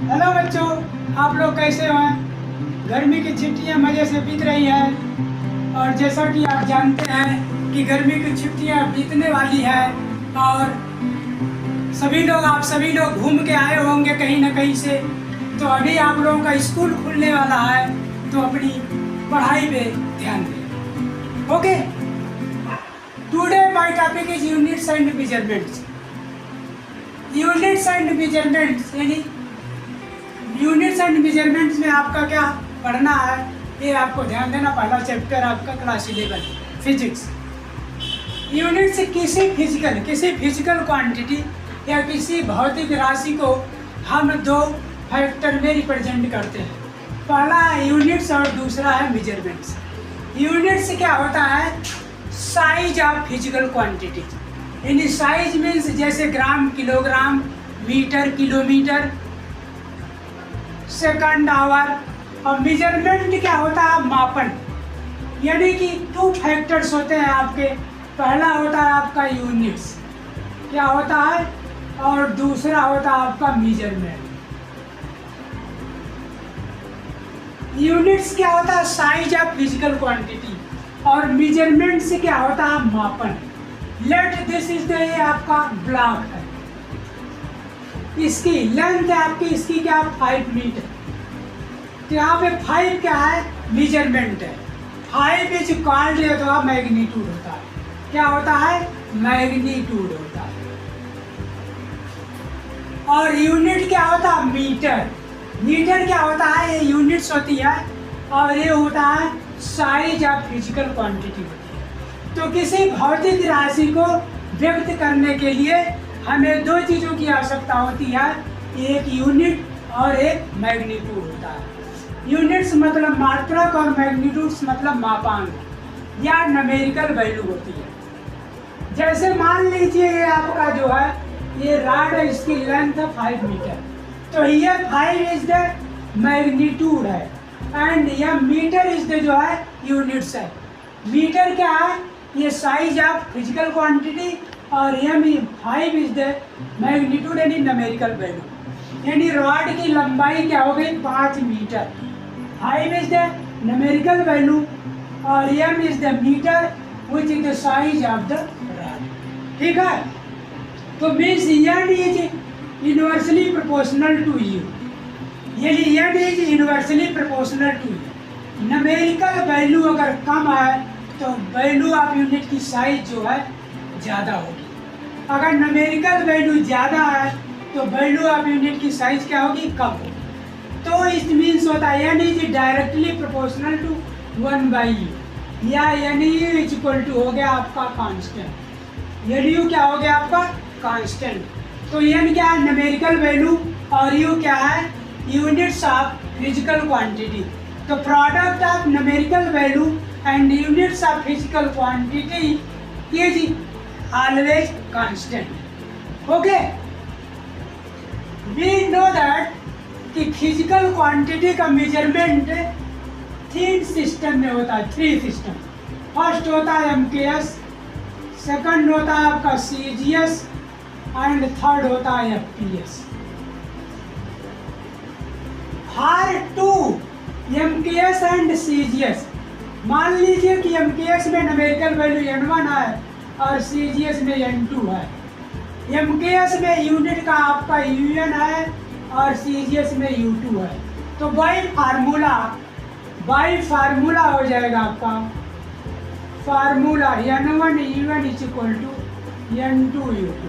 Hello बच्चों, आप लोग कैसे हैं? गर्मी की छुट्टियां मज़े से बीत रही हैं और जैसा कि आप जानते हैं कि गर्मी की छुट्टियां बीतने वाली है और आप सभी लोग घूम के आए होंगे कहीं ना कहीं से। तो अभी आप लोगों का स्कूल खुलने वाला है, तो अपनी पढ़ाई पे ध्यान दें। Okay, today my topic is units and measurements. Units and measurements यानी यूनिट्स एंड मेजरमेंट्स में आपका क्या पढ़ना है, ये आपको ध्यान देना। पहला चैप्टर आपका क्लास 11 फिजिक्स। यूनिट्स किसी फिजिकल क्वांटिटी या किसी भौतिक राशि को हम दो फैक्टर में रिप्रेजेंट करते हैं। पहला है यूनिट्स और दूसरा है मेजरमेंट्स। यूनिट्स क्या होता है? साइज ऑफ फिजिकल क्वांटिटी, यानी साइज मीन्स जैसे gram, kilogram, metre, kilometre, second, hour. और मेजरमेंट क्या होता है? मापन, यानी कि टू फैक्टर्स होते हैं आपके। पहला होता है आपका यूनिट्स, क्या होता है, और दूसरा होता है आपका मेजरमेंट। यूनिट्स क्या होता है? Size of physical quantity. और मेजरमेंट से क्या होता है? मापन। लेट दिस इज द, ये आपका ब्लॉक है, इसकी लेंथ है आपकी, इसकी क्या 5 मीटर। तो यहाँ पे 5 क्या है? मेजरमेंट है। 5 इज कॉल्ड, तो मैग्नीट्यूड होता है। क्या होता है? मैग्नीट्यूड होता है। और यूनिट क्या होता है? मीटर। मीटर क्या होता है? ये यूनिट्स होती है और ये होता है साइज ऑफ फिजिकल क्वांटिटी होती है। तो किसी भौतिक राशि को व्यक्त करने के लिए हमें दो चीज़ों की आवश्यकता होती है, एक यूनिट और एक मैग्नीट्यूड होता है। यूनिट्स मतलब मात्रक और मैग्नीट्यूड्स मतलब मापांक या न्यूमेरिकल वैल्यू होती है। जैसे मान लीजिए ये आपका जो है ये रॉड है, इसकी लेंथ है 5 मीटर, तो ये 5 इज द मैग्नीट्यूड है एंड यह मीटर इज द जो है यूनिट्स है। मीटर क्या है? ये साइज ऑफ फिजिकल क्वांटिटी और एम 5 इज द मैग्नीट्यूड यानी न्यूमेरिकल वैल्यू। यानी रॉड की लंबाई क्या हो गई? 5 metre. 5 is the numerical value और M is the metre which is the size of the rod. ठीक है, तो means N is universally proportional to you, यानी N is universally proportional to U. Numerical value अगर कम है तो value of unit की साइज जो है ज़्यादा होगी। अगर न्यूमेरिकल वैल्यू ज़्यादा है तो वैल्यू ऑफ यूनिट की साइज क्या होगी? कम होगी। तो इट मीन्स होता है N is directly proportional to 1/u, या N U is equal to हो गया आपका कांस्टेंट। एन यू क्या हो गया आपका? कांस्टेंट। तो एन क्या है? न्यूमेरिकल वैल्यू और यू क्या है? Units of physical quantity. तो product of numerical value and units of physical quantity is always constant. Okay, we know that कि फिजिकल क्वांटिटी का मेजरमेंट 3 सिस्टम में होता है, 3 सिस्टम। फर्स्ट होता है MKS, सेकंड होता है आपका CGS एंड थर्ड होता है FPS। For 2 MKS and CGS, मान लीजिए कि MKS में न्यूमेरिकल वैल्यू N1 है और CGS में N2 है। MKS में यूनिट का आपका UN है और CGS में U2 है। तो बाई फार्मूला हो जाएगा आपका formula N1 UN is equal to N2 U2,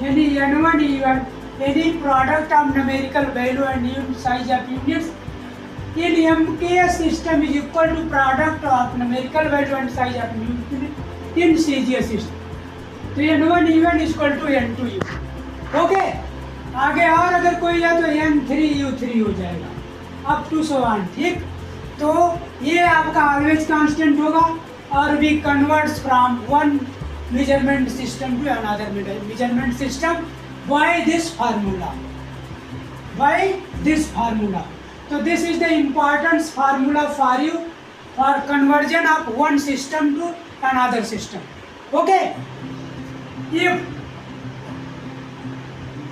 यानी N1 UN यानी product of numerical value and size of units in MKS system is equal to product of numerical value and size of unit in CGS system. तो N1 UN is equal to N2 U। Okay, आगे और अगर कोई है तो N3 U3 हो जाएगा up to so on. ठीक, तो ये आपका ऑलवेज कांस्टेंट होगा और we converts from one measurement system to another measurement system by this formula, तो this is the important formula for you for conversion of one system to another system. Okay, if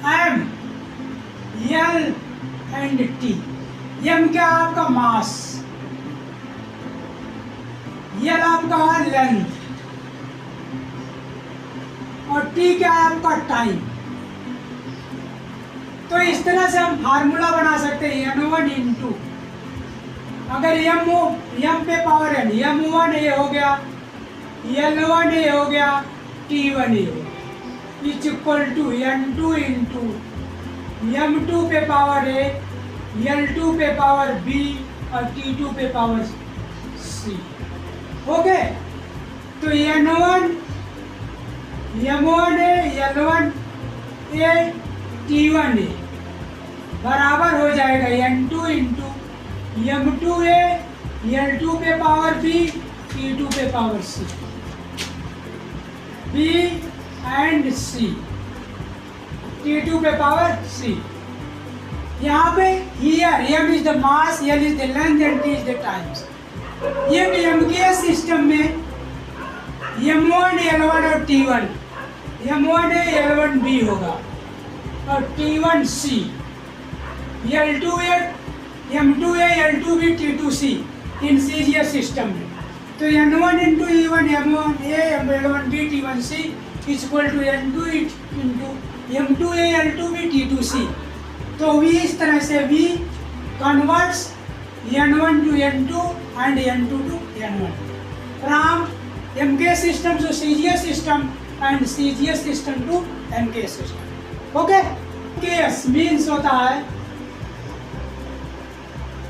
M, L, एंड टी। M क्या है आपका मास, L आपका है length, और T क्या है आपका टाइम। तो इस तरह से हम फार्मूला बना सकते हैं n1 इंटू, अगर m पे पावर n, m1 a हो गया, l1 a हो गया, t1 a हो गया, is equal to n2 into m2 पे पावर a, l2 पे पावर b और t2 पे पावर c। ओके, तो n1 m1 a l1 a t1 a बराबर हो जाएगा n2 into m2 a l2 पे पावर b t2 पे power c, b and c, t2 पे पावर c। यहाँ पे here m is the mass, l is the length and t is the times। ये m के system में m1 l1 और t1, m1 a l1 b होगा और t1 c, l2 a m2 a l2 b t2 c in series system में। तो n1 into e1 m1 a l1 b t1 c is equal to n2 into m2 a l2 b t2 c। तो v इस तरह से v converts n1 to n2 and n2 to n1 from mk system to cgs system and cgs system to mk system। Okay, ks means होता है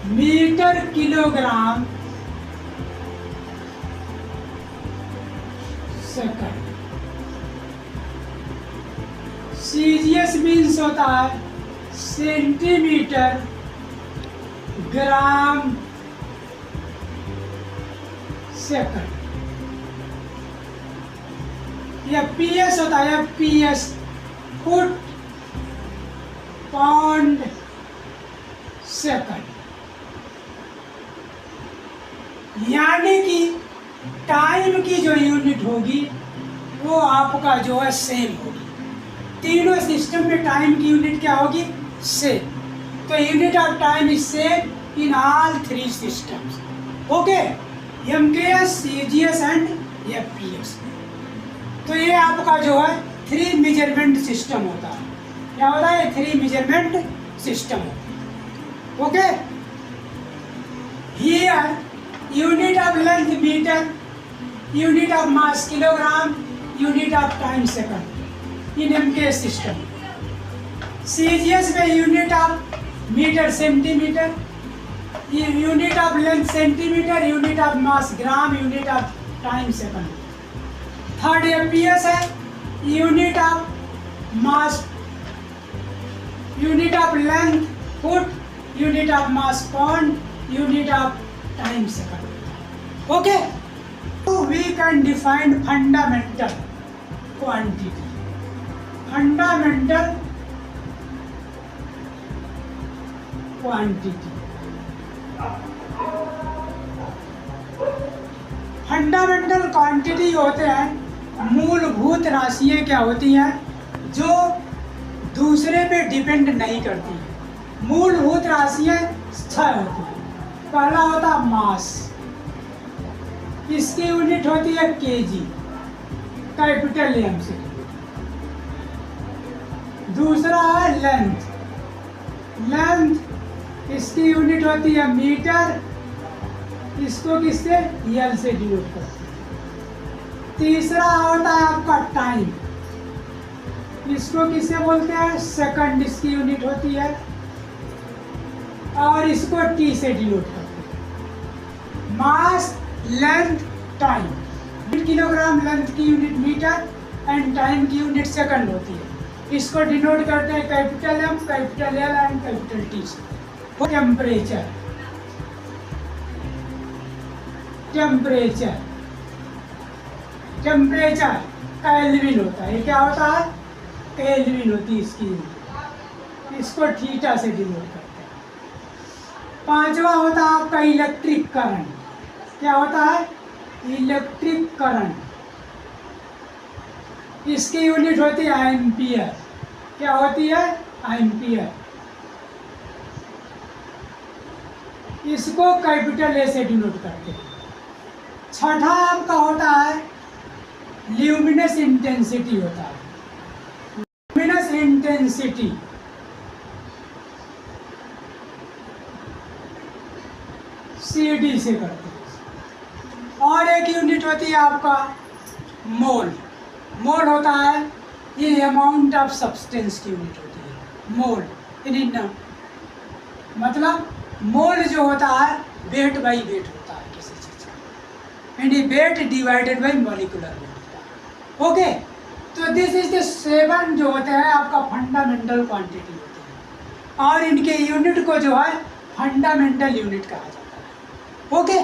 metre kilogram second, CGS means होता है centimetre gram second, या PS होता है PS foot pound second. यानी कि time की जो यूनिट होगी वो आपका जो है सेम होगी, तीनों सिस्टम में टाइम की यूनिट क्या होगी, सेम। तो unit of time is same in all three systems. Okay, MKS, CGS and FPS. तो ये आपका जो है थ्री मेजरमेंट सिस्टम होता है। क्या होता है, थ्री मेजरमेंट सिस्टम होता है। Okay, here unit of length metre, unit of mass kilogram, unit of time second in MKS system. CGS में unit of metre centimetre, unit of length centimetre, unit of mass gram, unit of time second. Third FPS है unit of mass, unit of length foot, unit of mass pound, unit of time second. Okay, we can define fundamental quantity, fundamental quantity। Fundamental quantity होते हैं मूलभूत राशियाँ, क्या होती हैं, जो दूसरे पे डिपेंड नहीं करती। मूलभूत राशियाँ 6 होती हैं। पहला होता है मास, इसकी यूनिट होती है केजी, कैपिटल एम से। दूसरा है लेंथ, लेंथ इसकी यूनिट होती है मीटर, इसको किससे, एल से डिनोट करते हैं। तीसरा होता है आपका टाइम, इसको किससे बोलते हैं, सेकंड, इसकी यूनिट होती है, और इसको टी से डिनोट करते हैं। Mass, length, time. Kilogram length की यूनिट मीटर एंड टाइम की यूनिट सेकंड होती है। इसको डिनोट करते हैं capital M, capital L and capital T से। टेम्परेचर, टेम्परेचर, टेम्परेचर केल्विन होता है। ये क्या होता है, केल्विन होती है इसकी यूनिट, इसको थीटा से डिनोट करते हैं। पांचवा होता है आपका इलेक्ट्रिक करंट, क्या होता है, इलेक्ट्रिक करंट, इसकी यूनिट होती है एम्पियर, क्या होती है, एम्पियर। इसको कैपिटल ए से डिनोट करते हैं। छठा आपका होता है ल्यूमिनस इंटेंसिटी होता है, ल्यूमिनस इंटेंसिटी। CD से करते हैं। और एक यूनिट होती है आपका मोल। मोल होता है ये अमाउंट ऑफ सब्सटेंस की यूनिट होती है मोल। इन मतलब मोल जो होता है वेट बाई वेट होता है किसी चीज़ का, यानी weight divided by molecular weight होता है। ओके, तो दिस इज द 7 जो होते हैं आपका फंडामेंटल क्वांटिटी होते हैं, और इनके यूनिट को जो है फंडामेंटल यूनिट कहा जाता है। ओके।